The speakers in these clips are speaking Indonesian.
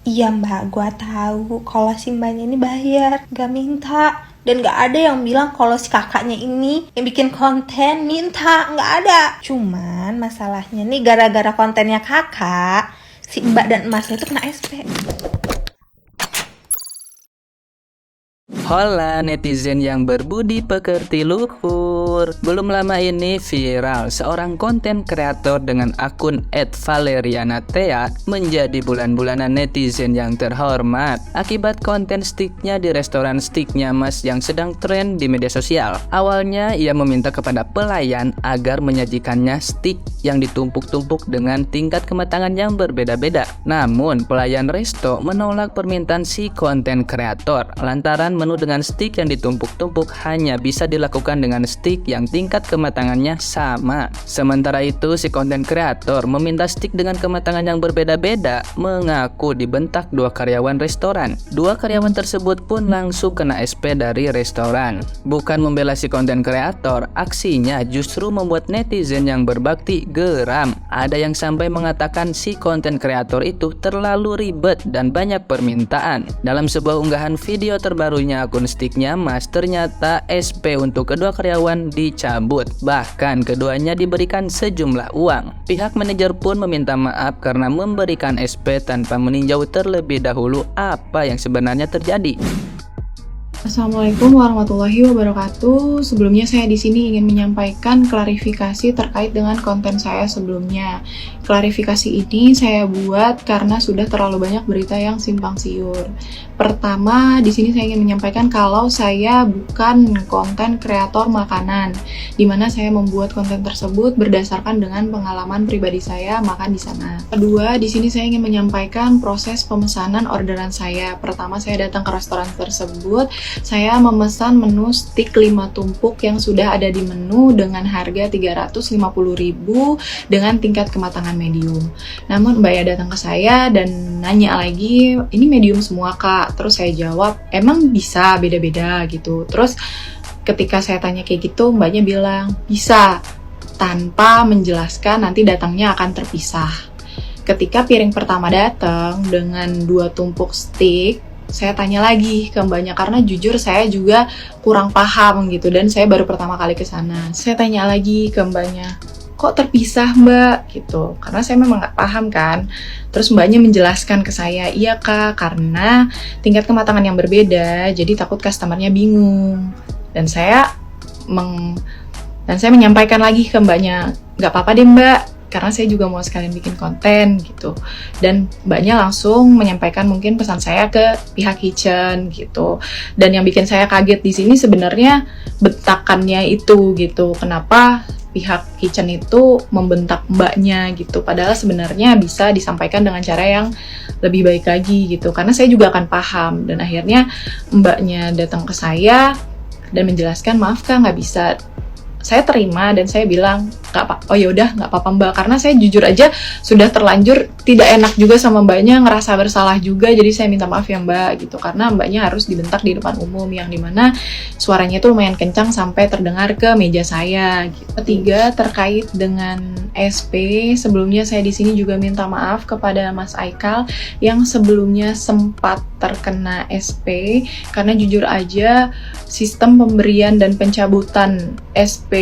Iya mbak, gua tahu kalau si mbaknya ini bayar, gak minta. Dan gak ada yang bilang kalau si kakaknya ini yang bikin konten minta, gak ada. Cuman masalahnya nih gara-gara kontennya kakak, si mbak dan emasnya itu kena SP. Hola netizen yang berbudi pekerti luhur. Belum lama ini viral seorang konten kreator dengan akun @valerianathea menjadi bulan-bulanan netizen yang terhormat akibat konten sticknya di restoran Sticknya Mas yang sedang tren di media sosial. Awalnya ia meminta kepada pelayan agar menyajikannya stick yang ditumpuk-tumpuk dengan tingkat kematangan yang berbeda-beda. Namun pelayan resto menolak permintaan si konten kreator lantaran menu dengan stick yang ditumpuk-tumpuk hanya bisa dilakukan dengan stick yang tingkat kematangannya sama. Sementara itu si konten kreator meminta stick dengan kematangan yang berbeda-beda, mengaku dibentak dua karyawan restoran. Dua karyawan tersebut pun langsung kena SP dari restoran. Bukan membela si konten kreator, aksinya justru membuat netizen yang berbakti geram. Ada yang sampai mengatakan si konten kreator itu terlalu ribet dan banyak permintaan. Dalam sebuah unggahan video terbarunya akun Sticknya Mas, ternyata SP untuk kedua karyawan dicabut. Bahkan keduanya diberikan sejumlah uang. Pihak manajer pun meminta maaf karena memberikan SP tanpa meninjau terlebih dahulu apa yang sebenarnya terjadi. Assalamualaikum warahmatullahi wabarakatuh. Sebelumnya saya di sini ingin menyampaikan klarifikasi terkait dengan konten saya sebelumnya. Klarifikasi ini saya buat karena sudah terlalu banyak berita yang simpang siur. Pertama, di sini saya ingin menyampaikan kalau saya bukan konten kreator makanan, di mana saya membuat konten tersebut berdasarkan dengan pengalaman pribadi saya makan di sana. Kedua, di sini saya ingin menyampaikan proses pemesanan orderan saya. Pertama, saya datang ke restoran tersebut. Saya memesan menu stick 5 tumpuk yang sudah ada di menu dengan harga 350.000 dengan tingkat kematangan medium. Namun mbaknya datang ke saya dan nanya lagi, ini medium semua kak? Terus saya jawab, emang bisa beda-beda gitu. Terus ketika saya tanya kayak gitu, mbaknya bilang, bisa, tanpa menjelaskan nanti datangnya akan terpisah. Ketika piring pertama datang dengan 2 tumpuk stick, saya tanya lagi ke mbaknya karena jujur saya juga kurang paham gitu dan saya baru pertama kali ke sana. Saya tanya lagi ke mbaknya, kok terpisah mbak gitu, karena saya memang nggak paham kan. Terus mbaknya menjelaskan ke saya, iya kak, karena tingkat kematangan yang berbeda jadi takut customernya bingung. Dan saya menyampaikan lagi ke mbaknya, nggak apa-apa deh mbak, karena saya juga mau sekalian bikin konten gitu. Dan mbaknya langsung menyampaikan mungkin pesan saya ke pihak kitchen gitu. Dan yang bikin saya kaget di sini sebenarnya bentakannya itu gitu. Kenapa pihak kitchen itu membentak mbaknya gitu. Padahal sebenarnya bisa disampaikan dengan cara yang lebih baik lagi gitu. Karena saya juga akan paham. Dan akhirnya mbaknya datang ke saya dan menjelaskan, maaf kak nggak bisa. Saya terima dan saya bilang, oh yaudah nggak apa-apa mbak, karena saya jujur aja sudah terlanjur tidak enak juga sama mbaknya, ngerasa bersalah juga, jadi saya minta maaf ya mbak gitu, karena mbaknya harus dibentak di depan umum yang dimana suaranya itu lumayan kencang sampai terdengar ke meja saya gitu. Ketiga, terkait dengan SP, sebelumnya saya di sini juga minta maaf kepada Mas Aikal yang sebelumnya sempat terkena SP, karena jujur aja sistem pemberian dan pencabutan SP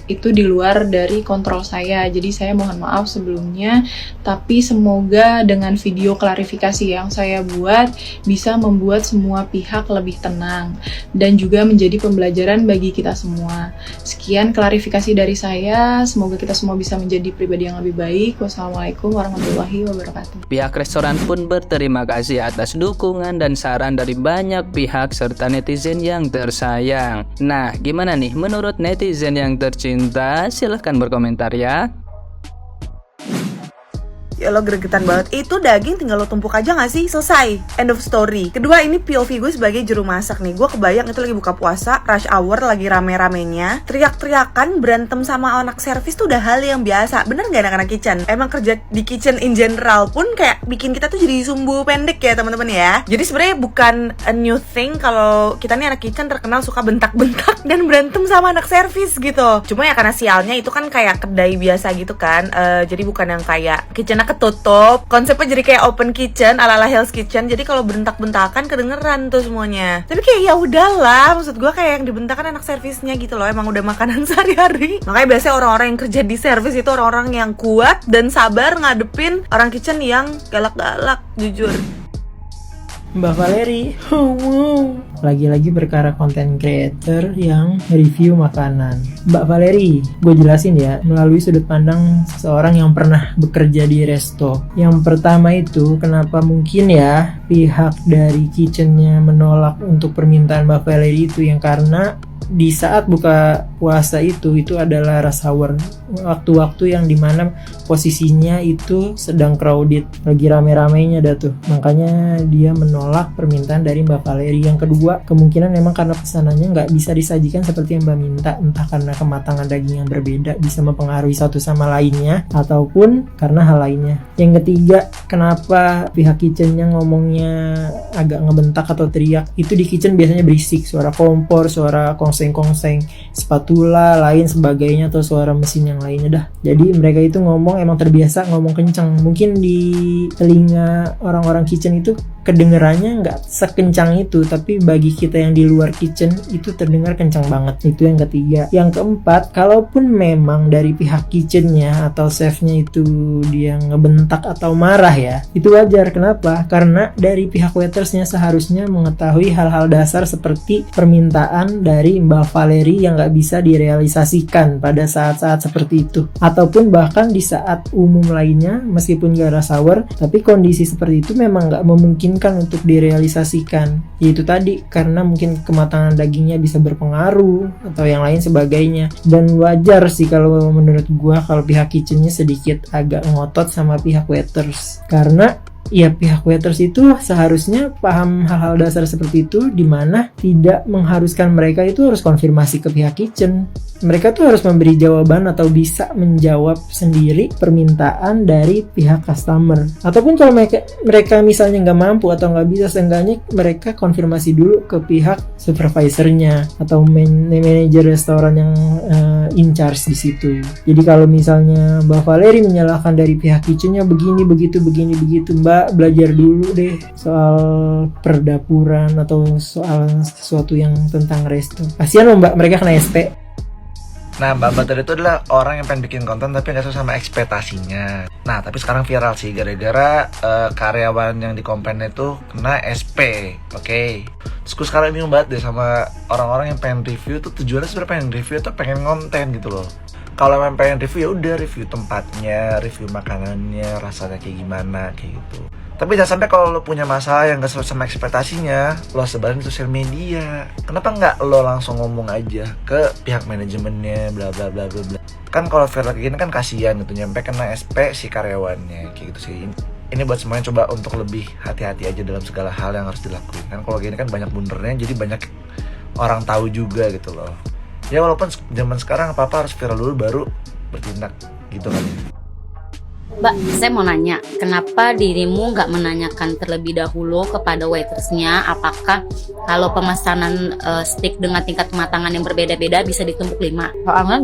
itu di luar dari kontrol saya. Jadi saya mohon maaf sebelumnya, tapi semoga dengan video klarifikasi yang saya buat bisa membuat semua pihak lebih tenang dan juga menjadi pembelajaran bagi kita semua. Sekian klarifikasi dari saya, semoga kita semua bisa menjadi pribadi yang lebih baik. Wassalamualaikum warahmatullahi wabarakatuh. Pihak restoran pun berterima kasih atas dukungan dan saran dari banyak pihak serta netizen yang tersayang. Nah, gimana nih menurut netizen yang tercinta? Silahkan berkomentar ya. Ya lo gregetan banget. Itu daging tinggal lo tumpuk aja gak sih? Selesai. End of story. Kedua, ini POV gue sebagai juru masak nih. Gue kebayang itu lagi buka puasa, rush hour, lagi rame-ramenya. Teriak-teriakan, berantem sama anak servis tuh udah hal yang biasa. Bener gak anak-anak kitchen? Emang kerja di kitchen in general pun kayak bikin kita tuh jadi sumbu pendek ya teman-teman ya. Jadi sebenarnya bukan a new thing kalau kita nih anak kitchen terkenal suka bentak-bentak dan berantem sama anak servis gitu. Cuma ya karena sialnya itu kan kayak kedai biasa gitu kan. Jadi bukan yang kayak kitchen ketutup, konsepnya jadi kayak open kitchen ala-ala Hell's Kitchen. Jadi kalau bentak-bentakan kedengeran tuh semuanya. Tapi kayak ya udahlah, maksud gue kayak yang dibentakkan anak servisnya gitu loh, emang udah makanan sehari-hari. Makanya biasanya orang-orang yang kerja di servis itu orang-orang yang kuat dan sabar ngadepin orang kitchen yang galak-galak, jujur. Mbak Valeri, lagi-lagi perkara konten creator yang review makanan. Mbak Valeri, gue jelasin ya, melalui sudut pandang seseorang yang pernah bekerja di resto. Yang pertama itu, kenapa mungkin ya pihak dari kitchennya menolak untuk permintaan Mbak Valeri itu, yang karena di saat buka puasa itu adalah rush hour, waktu-waktu yang dimana posisinya itu sedang crowded, lagi rame-ramenya dah tuh. Makanya dia menolak permintaan dari Mbak Valeri. Yang kedua, kemungkinan memang karena pesanannya nggak bisa disajikan seperti yang Mbak minta, entah karena kematangan daging yang berbeda bisa mempengaruhi satu sama lainnya, ataupun karena hal lainnya. Yang ketiga, kenapa pihak kitchennya ngomongnya agak ngebentak atau teriak, itu di kitchen biasanya berisik, suara kompor, suara kongseng-kongseng spatula, lain sebagainya, atau suara mesin yang lainnya dah. Jadi mereka itu ngomong emang terbiasa ngomong kencang. Mungkin di telinga orang-orang kitchen itu kedengerannya nggak sekencang itu, tapi bagi kita yang di luar kitchen itu terdengar kencang banget. Itu yang ketiga. Yang keempat, kalaupun memang dari pihak kitchennya atau chefnya itu dia ngebentak atau marah ya, itu wajar. Kenapa? Karena dari pihak waitersnya seharusnya mengetahui hal-hal dasar seperti permintaan dari Mbak Valeri yang nggak bisa direalisasikan pada saat-saat seperti itu, ataupun bahkan di saat umum lainnya, meskipun gak rush hour, tapi kondisi seperti itu memang nggak memungkinkan untuk direalisasikan. Yaitu tadi, karena mungkin kematangan dagingnya bisa berpengaruh atau yang lain sebagainya. Dan wajar sih kalau menurut gua kalau pihak kitchennya sedikit agak ngotot sama pihak waiters, karena ya pihak waiters itu seharusnya paham hal-hal dasar seperti itu, dimana tidak mengharuskan mereka itu harus konfirmasi ke pihak kitchen. Mereka tuh harus memberi jawaban atau bisa menjawab sendiri permintaan dari pihak customer. Ataupun kalau mereka misalnya nggak mampu atau nggak bisa, seenggaknya mereka konfirmasi dulu ke pihak supervisornya atau manajer restoran yang in charge di situ. Jadi kalau misalnya Mbak Valeri menyalahkan dari pihak kitchennya begini begitu, Mbak belajar dulu deh soal perdapuran atau soal sesuatu yang tentang resto. Kasihan loh Mbak, mereka kena SP. Nah, Mbak Bater itu adalah orang yang pengen bikin konten tapi nggak sesuai sama ekspektasinya. Nah, tapi sekarang viral sih gara-gara karyawan yang di komplain itu kena SP. Oke. Terus gue sekarang ini ngebahas deh sama orang-orang yang pengen review tuh, tujuannya sebenarnya pengen review atau pengen konten gitu loh. Kalau memang pengen review ya udah review tempatnya, review makanannya, rasanya kayak gimana kayak gitu. Tapi jangan sampai kalau lo punya masalah yang gak sesuai sama ekspektasinya, lo sebarin di sosial media. Kenapa nggak lo langsung ngomong aja ke pihak manajemennya, bla bla bla bla bla. Kan kalau viral kayak gini kan kasihan gitu, nyampe kena SP si karyawannya kayak gitu sih. Ini buat semuanya coba untuk lebih hati-hati aja dalam segala hal yang harus dilakuin. Kan kalau gini kan banyak bundernya, jadi banyak orang tahu juga gitu loh. Ya walaupun zaman sekarang apa-apa harus viral dulu baru bertindak gitu kan. Mbak, saya mau nanya, kenapa dirimu nggak menanyakan terlebih dahulu kepada waitersnya apakah kalau pemesanan steak dengan tingkat kematangan yang berbeda-beda bisa ditumpuk 5? Soalnya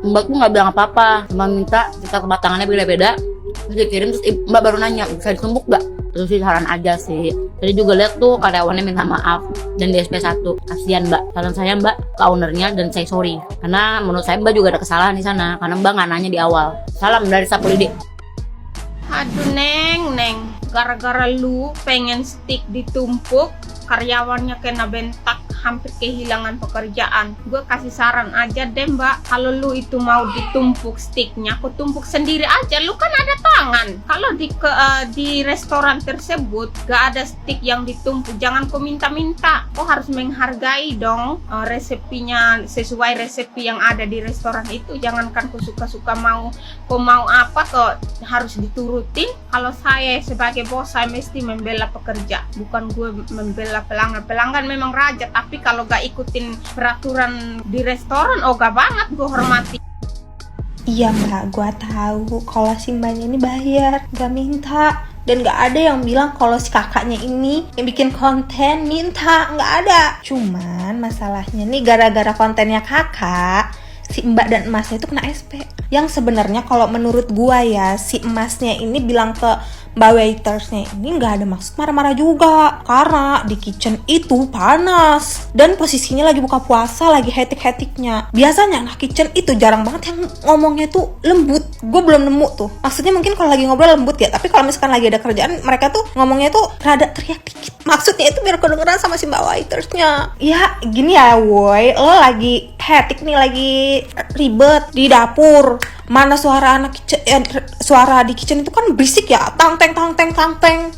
Mbak tuh nggak bilang apa-apa, cuma minta tingkat kematangannya beda-beda, terus dikirim, terus Mbak baru nanya bisa ditumpuk nggak? Terus sih saran aja sih. Tadi juga lihat tuh karyawannya minta maaf dan di SP1. Kasihan Mbak. Saran saya Mbak ke ownernya dan say sorry. Karena menurut saya Mbak juga ada kesalahan di sana. Karena Mbak nggak nanya di awal. Salam dari Sapulidi. Aduh Neng, gara-gara lu pengen stick ditumpuk, karyawannya kena bentak, hampir kehilangan pekerjaan. Gue kasih saran aja deh Mbak, kalau lu itu mau ditumpuk sticknya, aku tumpuk sendiri aja, lu kan ada tangan. Kalau di restoran tersebut gak ada stick yang ditumpuk, jangan kau minta-minta. Kau harus menghargai dong resepinya sesuai resepi yang ada di restoran itu. Jangankan kau suka-suka kau mau apa kok harus diturutin. Kalau saya sebagai bos, saya mesti membela pekerja, bukan gue membela pelanggan. Pelanggan memang raja, tapi kalau gak ikutin peraturan di restoran, gak banget gue hormati. Iya Mbak, gue tahu kalau si mbaknya ini bayar, gak minta. Dan gak ada yang bilang kalau si kakaknya ini yang bikin konten minta, gak ada. Cuman masalahnya nih gara-gara kontennya kakak, si mbak dan emasnya itu kena SP. Yang sebenarnya kalau menurut gua ya, si emasnya ini bilang ke mbak waitersnya ini nggak ada maksud marah-marah juga, karena di kitchen itu panas dan posisinya lagi buka puasa, lagi hektik-hektiknya. Biasanya anak kitchen itu jarang banget yang ngomongnya tuh lembut. Gue belum nemu tuh. Maksudnya mungkin kalau lagi ngobrol lembut ya, tapi kalau misalkan lagi ada kerjaan, mereka tuh ngomongnya tuh rada teriak dikit. Maksudnya itu biar kedengeran sama si mbak waitersnya. Ya gini ya woi, lo lagi hektik nih, lagi ribet di dapur. Mana suara anak kitchen, suara di kitchen itu kan berisik ya, tang teng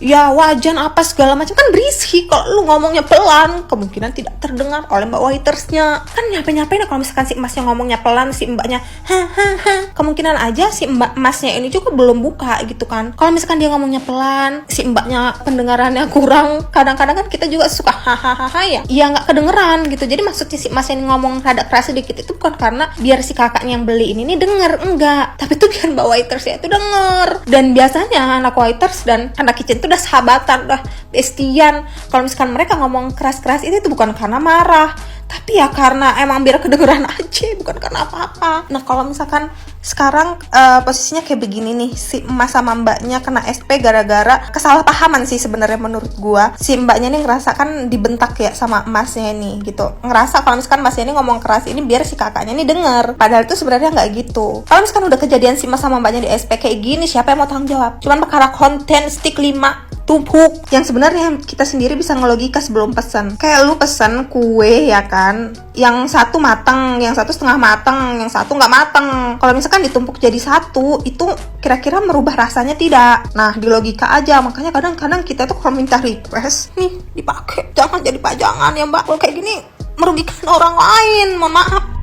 ya, wajan apa segala macam kan berisik. Kalau lu ngomongnya pelan, kemungkinan tidak terdengar oleh mbak waitersnya. Kan nyampe-nyampe kalau misalkan si emasnya ngomongnya pelan, si mbaknya kemungkinan aja si mbak emasnya ini juga belum buka gitu kan. Kalau misalkan dia ngomongnya pelan, si mbaknya pendengarannya kurang, kadang-kadang kan kita juga suka ya nggak kedengeran gitu. Jadi maksudnya si emasnya ini ngomong rada keras sedikit itu bukan karena biar si kakaknya yang beli ini nih denger, enggak, tapi tuh biar mbak waitersnya itu denger. Dan biasanya anak waiters dan anak kitchen itu udah sahabatan, udah bestian. Kalau misalkan mereka ngomong keras-keras itu bukan karena marah, tapi ya karena emang biar kedengeran aja, bukan karena apa-apa. Nah kalau misalkan sekarang posisinya kayak begini nih, si emas sama mbaknya kena SP gara-gara kesalahpahaman sih sebenarnya menurut gua. Si mbaknya nih ngerasa kan dibentak ya sama emasnya ini gitu, ngerasa kalau misalkan emasnya ini ngomong keras ini biar si kakaknya ini denger, padahal itu sebenarnya nggak gitu. Kalau misalkan udah kejadian si emas sama mbaknya di SP kayak gini, siapa yang mau tanggung jawab? Cuman perkara konten stick 5 tumpuk yang sebenarnya kita sendiri bisa ngelogika sebelum pesan. Kayak lu pesan kue ya kan, yang satu mateng, yang satu setengah mateng, yang satu nggak mateng. Kalau misalkan ditumpuk jadi satu, itu kira-kira merubah rasanya tidak? Nah, di logika aja. Makanya kadang-kadang kita tuh kalau minta request nih dipakai, jangan jadi pajangan ya mbak. Kalau kayak gini merugikan orang lain, mohon maaf.